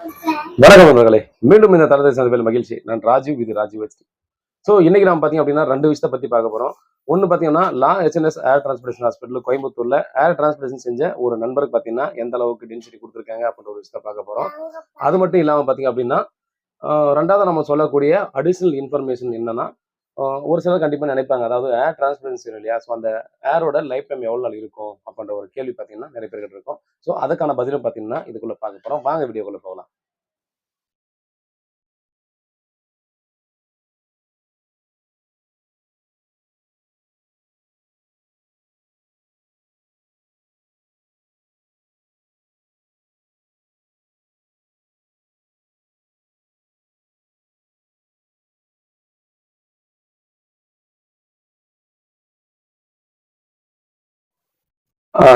வணக்கம் நண்பர்களே. மீண்டும் இந்த தளத்தை சந்திப்பில் மகிழ்ச்சி. நான் ராஜீவ், இது ராஜீவ் ஹெச்டி. ஸோ இன்னைக்கு நாம பார்த்தீங்க அப்படின்னா 2 விஷயத்த பத்தி பார்க்க போறோம். ஒண்ணு பார்த்தீங்கன்னா, லா ஹெச்என்எஸ் ஏர் டிரான்ஸ்போர்டேஷன் ஹாஸ்பிட்டல் கோயம்புத்தூர்ல ஏர் டிரான்ஸ்போர்டேஷன் செஞ்ச ஒரு நண்பருக்கு பார்த்தீங்கன்னா, எந்த அளவுக்கு டென்சிட்டி குடுத்துருக்காங்க அப்படின்ற ஒரு விஷயத்த பார்க்க போறோம். அது மட்டும் இல்லாம பார்த்தீங்க அப்படின்னா, 2வது நம்ம சொல்லக்கூடிய அடிஷனல் இன்ஃபர்மேஷன் என்னன்னா, ஒரு சிலர் கண்டிப்பா நினைப்பாங்க. அதாவது ஏர் டிரான்ஸ்பரன்சி இல்லையா? ஸோ அந்த ஏரோட லைஃப் டைம் எவ்வளவு நாள் இருக்கும்? அப்படின்ற ஒரு கேள்வி பார்த்தீங்கன்னா, நிறைய பேர்கிட்ட இருக்கும். ஸோ அதுக்கான பதிலும் பார்த்தீங்கன்னா, இதுக்குள்ள பார்க்க போறோம். வாங்க வீடியோக்குள்ள போகலாம்.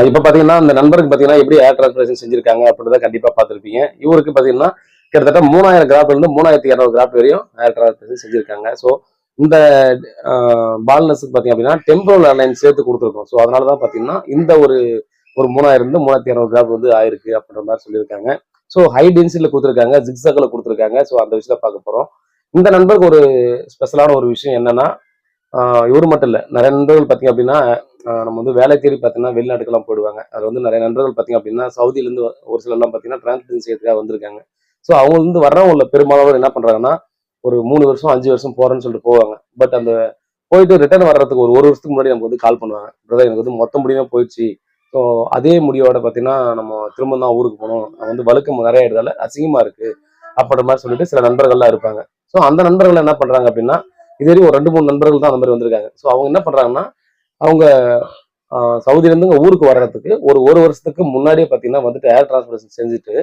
இப்ப பாத்தீங்கன்னா அந்த நண்பருக்கு பாத்தீங்கன்னா எப்படி ஏர் டிரான்ஸ்பரேஷன் செஞ்சிருக்காங்க அப்படின்றத கண்டிப்பா பார்த்திருப்பீங்க. இவருக்கு பாத்தீங்கன்னா கிட்டத்தட்ட 3000 கிராஃப்ட்ல இருந்து 3200 கிராஃப்ட் வரையும் ஏர் டிரான்ஸ்பரேஷன் செஞ்சிருக்காங்க. ஸோ இந்த பால்னஸுக்கு பாத்தீங்க அப்படின்னா டெம்பரல் ஏர்லைன் சேர்த்து கொடுத்துருக்கோம். ஸோ அதனாலதான் பாத்தீங்கன்னா இந்த ஒரு ஒரு 3000 இருந்து 3200 கிராஃப்ட் வந்து ஆயிருக்கு அப்படின்ற மாதிரி சொல்லியிருக்காங்க. ஸோ ஹை டென்சிட்டில கொடுத்துருக்காங்க, ஜிக்ஸாக்ல கொடுத்துருக்காங்க. ஸோ அந்த விஷயத்த பார்க்க போறோம். இந்த நண்பருக்கு ஒரு ஸ்பெஷலான ஒரு விஷயம் என்னன்னா, இவரு மட்டும் இல்ல, நிறைய நண்பர்கள் பாத்தீங்க அப்படின்னா நம்ம வந்து வேலை தேடி பார்த்தீங்கன்னா வெளிநாட்டுக்கெல்லாம் போயிடுவாங்க. அது வந்து நிறைய நண்பர்கள் பார்த்தீங்க அப்படின்னா சவுதியிலேருந்து ஒரு சிலர்லாம் பார்த்தீங்கன்னா டிரான்ஸ்பரன்சி செய்யறதுக்காக வந்திருக்காங்க. ஸோ அவங்க வந்து வர்றவங்கள பெரும்பாலானவர் என்ன பண்றாங்கன்னா, ஒரு 3 வருஷம் 5 வருஷம் போறேன்னு சொல்லிட்டு போவாங்க. பட் அந்த போயிட்டு ரிட்டர்ன் வர்றதுக்கு ஒரு வருஷத்துக்கு முன்னாடி நமக்கு வந்து கால் பண்ணுவாங்க. பிரதர், எனக்கு வந்து மொத்த முடியுமே போயிடுச்சு. ஸோ அதே முடியோட பார்த்தீங்கன்னா நம்ம திரும்ப தான் ஊருக்கு போகணும். வந்து வழுக்கம் நிறைய ஆயிடுதால அசிங்கமா இருக்கு அப்படின்ற மாதிரி சொல்லிட்டு சில நண்பர்கள்லாம் இருப்பாங்க. ஸோ அந்த நண்பர்கள் என்ன பண்றாங்க அப்படின்னா, இது வரையும் ஒரு 2 3 நண்பர்கள் தான் அந்த மாதிரி வந்திருக்காங்க. ஸோ அவங்க என்ன பண்றாங்கன்னா, அவங்க சவுதியிலேருந்து இங்க ஊருக்கு வர்றதுக்கு ஒரு வருஷத்துக்கு முன்னாடியே பார்த்தீங்கன்னா வந்துட்டு ஏர் டிரான்ஸ்போர்டேஷன் செஞ்சுட்டு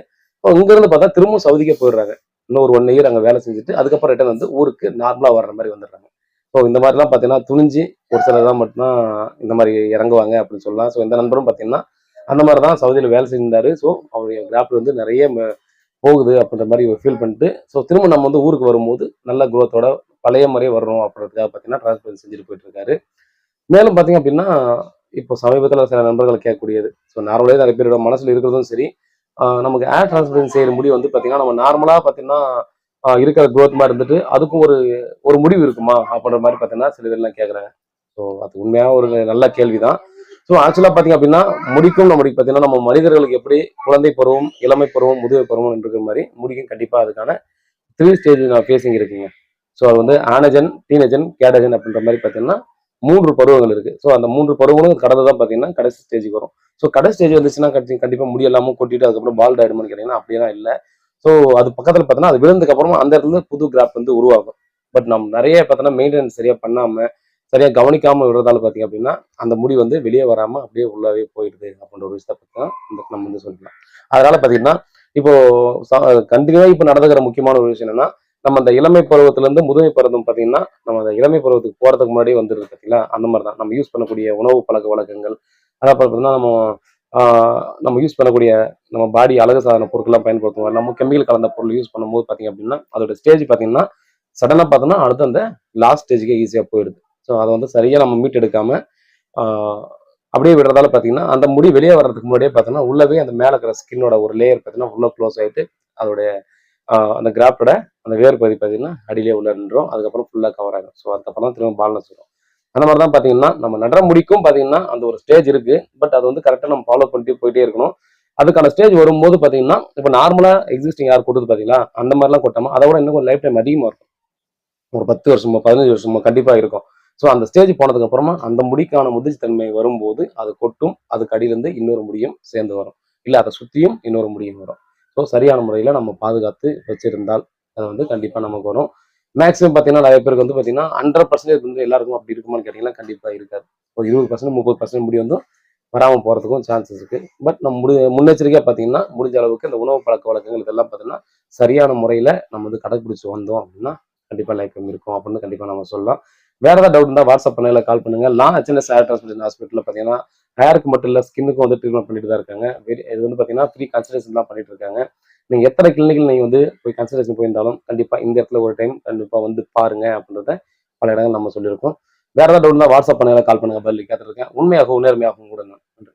இங்க இருந்து பார்த்தா திரும்ப சவுதிக்கே போயிடுறாங்க. இன்னும் ஒரு 1 இயர் அங்க வேலை செஞ்சுட்டு அதுக்கப்புறம் ரிட்டர்ன் வந்து ஊருக்கு நார்மலா வர்ற மாதிரி வந்துடுறாங்க. ஸோ இந்த மாதிரிலாம் பார்த்தீங்கன்னா துணிஞ்சு ஒரு சிலர் தான் மட்டும்தான் இந்த மாதிரி இறங்குவாங்க அப்படின்னு சொல்லலாம். ஸோ இந்த நண்பரும் பார்த்தீங்கன்னா அந்த மாதிரி தான் சவுதியில் வேலை செஞ்சிருந்தாரு. ஸோ அவருடைய கிராஃப்ட் வந்து நிறைய போகுது அப்படின்ற மாதிரி ஃபீல் பண்ணிட்டு ஸோ திரும்ப நம்ம வந்து ஊருக்கு வரும்போது நல்ல குரோத்தோட பழைய முறையே வரணும் அப்படின்றதுக்காக பார்த்தீங்கன்னா டிரான்ஸ்போர்ட் செஞ்சுட்டு போயிட்டு இருக்காரு. மேலும் பார்த்தீங்க அப்படின்னா, இப்போ சமீபத்தில சில நண்பர்கள் கேட்கக்கூடியது. ஸோ நார்மலாவே நிறைய பேரோட மனசுல இருக்கிறதும் சரி, நமக்கு ஏர் டிரான்ஸ்பரன்ஸ் செய்ற முடிவு வந்து பார்த்தீங்கன்னா, நம்ம நார்மலா பார்த்தீங்கன்னா, இருக்கிற குரோத் மாரி இருந்துட்டு, அதுக்கும் ஒரு ஒரு முடிவு இருக்குமா? அப்படின்ற மாரி பார்த்தீங்கன்னா, சில பேர்லாம் கேட்குறாங்க. ஸோ அது உண்மையா ஒரு நல்ல கேள்வி தான். ஸோ ஆக்சுவலா பார்த்தீங்க அப்படின்னா, முடிக்கும் நம்மளுக்கு பார்த்தீங்கன்னா, நம்ம மனிதர்களுக்கு எப்படி குழந்தை பருவம், இளமை பருவம், முதுமை பருவம் இருக்கிற மாரி, முடிக்கும் கண்டிப்பா அதுக்கான 3 ஸ்டேஜ் ஃபேஸிங் இருக்குங்க. ஸோ அது வந்து ஆனஜன், டீனஜன், கேடஜன் அப்படின்ற மாரி பார்த்தீங்கன்னா 3 பருவங்கள் இருக்கு. ஸோ அந்த 3 பருவங்களும் கடந்து தான் பார்த்தீங்கன்னா கடைசி ஸ்டேஜுக்கு வரும். ஸோ கடைசி ஸ்டேஜ் வந்துச்சுன்னா கண்டிப்பா முடி எல்லாமும் கொட்டிட்டு அதுக்கப்புறம் பால்ட் ஆயிடுமான்னு கேட்டீங்கன்னா அப்படியெல்லாம் இல்ல. ஸோ அது பக்கத்துல பார்த்தோன்னா அது விழுந்ததுக்கு அப்புறமா அந்த இடத்துல புது கிராப் வந்து உருவாகும். பட் நம்ம நிறைய பார்த்தோன்னா மெயின்டெனன்ஸ் சரியா பண்ணாம, சரியா கவனிக்காம விடுறதால பார்த்தீங்க அப்படின்னா, அந்த முடி வந்து வெளியே வராம அப்படியே உள்ளாவே போயிடுது அப்படின்ற ஒரு விஷயத்த பத்தி தான் நம்ம வந்து சொல்லலாம். அதனால பார்த்தீங்கன்னா, இப்போ கண்டினியூவா இப்போ நடந்துக்கிற முக்கியமான ஒரு விஷயம் என்னன்னா, நம்ம அந்த இளமை பருவத்துல இருந்து முதுமை பருவம் பார்த்தீங்கன்னா, நம்ம அந்த இளமை பருவத்துக்கு போறதுக்கு முன்னாடியே வந்துருது பார்த்தீங்களா? அந்த மாதிரி தான். நம்ம யூஸ் பண்ணக்கூடிய உணவு பழக்கவழக்கங்கள், அதான் பார்த்தீங்கன்னா நம்ம யூஸ் பண்ணக்கூடிய நம்ம பாடி அழகு சாதன பொருட்கள்லாம் பயன்படுத்துவோம். நம்ம கெமிக்கல் கலந்த பொருள் யூஸ் பண்ணும்போது பார்த்தீங்க அப்படின்னா, அதோட ஸ்டேஜ் பார்த்தீங்கன்னா, சடனா பார்த்தோம்னா அடுத்து அந்த லாஸ்ட் ஸ்டேஜ்க்கே ஈஸியா போயிடுது. ஸோ அத வந்து சரியா நம்ம மீட்டெடுக்காம, ஆ அப்படியே விடுறதால பார்த்தீங்கன்னா, அந்த முடி வெளியே வர்றதுக்கு முன்னாடியே பார்த்தோம்னா, உள்ளவே அந்த மேல இருக்கிற ஸ்கின்னோட ஒரு லேயர் பார்த்தீங்கன்னா, உள்ள க்ளோஸ் ஆயிட்டு, அதோடைய அந்த கிராஃப்டோட அந்த வேர் பகுதி பார்த்தீங்கன்னா அடியிலே உள்ள நின்றோம். அதுக்கப்புறம் ஃபுல்லா கவர் ஆகும். ஸோ அதுக்கப்புறம் தான் திரும்ப பால்னஸ் வரும். அந்த மாதிரி தான் பார்த்தீங்கன்னா, நம்ம நடுற முடிக்கும் பார்த்தீங்கன்னா, அந்த ஒரு ஸ்டேஜ் இருக்கு. பட் அது வந்து கரெக்ட்டா நம்ம ஃபாலோ பண்ணிட்டு போயிட்டே இருக்கணும். அதுக்கான ஸ்டேஜ் வரும்போது பார்த்தீங்கன்னா, இப்ப நார்மலா எக்ஸிஸ்டிங் ஹேர் கொட்டுது பார்த்தீங்களா? அந்த மாதிரிலாம் கொட்டாம, அத விட இன்னும் கொஞ்சம் லைஃப் டைம் அதிகமா இருக்கும். ஒரு 10 வருஷமோ, 15 வருஷமோ கண்டிப்பா இருக்கும். ஸோ அந்த ஸ்டேஜ் போனதுக்கு அப்புறமா அந்த முடிக்கான முதிர்ச்சி தன்மை வரும்போது, அது கொட்டும். அதுக்கு அடியிலருந்து இன்னொரு முடியும் சேர்ந்து வரும். இல்ல அத சுத்தியும் இன்னொரு முடியும் வரும். ஸோ சரியான முறையில நம்ம பாதுகாத்து வச்சிருந்தால், அது வந்து கண்டிப்பா நமக்கு வரும். மேக்ஸிமம் பார்த்தீங்கன்னா, நெறைய பேருக்கு வந்து பார்த்தீங்கன்னா, 100% வந்து எல்லாருக்கும் அப்படி இருக்குமான்னு கேட்டீங்கன்னா, கண்டிப்பா இருக்காது. ஒரு 20% 30% முடி வந்து வராம போறதுக்கும் சான்சஸ் இருக்கு. பட் நம்ம முன்னெச்சரிக்கையா பார்த்தீங்கன்னா, முடிஞ்ச அளவுக்கு இந்த உணவு பழக்கவழக்கங்கள் இதெல்லாம் பார்த்தீங்கன்னா, சரியான முறையில நம்ம வந்து கடைபிடிச்சு வந்தோம் அப்படின்னா, கண்டிப்பா லைஃப் டைம் இருக்கும் அப்படின்னு கண்டிப்பா நம்ம சொல்லலாம். வேற ஏதாவது டவுட் இருந்தா வாட்ஸ்அப் பண்ணுங்க, இல்ல கால் பண்ணுங்க. நான் ஹெச்என்எஸ் ஹேர் டிரான்ஸ்பிளேஷன் ஹாஸ்பிட்டல்ல பார்த்தீங்கன்னா, ஹேருக்கு மட்டும் இல்ல ஸ்கின்னுக்கும் வந்து ட்ரீட்மெண்ட் பண்ணிட்டு தான் இருக்காங்க. இது வந்து பார்த்தீங்கன்னா, ஃப்ரீ கன்சல்டேஷன் தான் பண்ணிட்டு இருக்காங்க. நீங்க எத்தனை கிளினிக்ல நீங்க வந்து போய் கன்சல்டேஷன் போயிருந்தாலும், கண்டிப்பா இந்த இடத்துல ஒரு டைம் கண்டிப்பா வந்து பாருங்க அப்படின்றத பல இடங்கள் நம்ம சொல்லியிருக்கோம். வேற ஏதாவது டவுட் இருந்தா வாட்ஸ்அப் பண்ணுங்க, கால் பண்ணுங்க. பதில் கேட்டுருக்கேன். உண்மையாகவும் நேர்மையாகவும் கூட நான். நன்றி.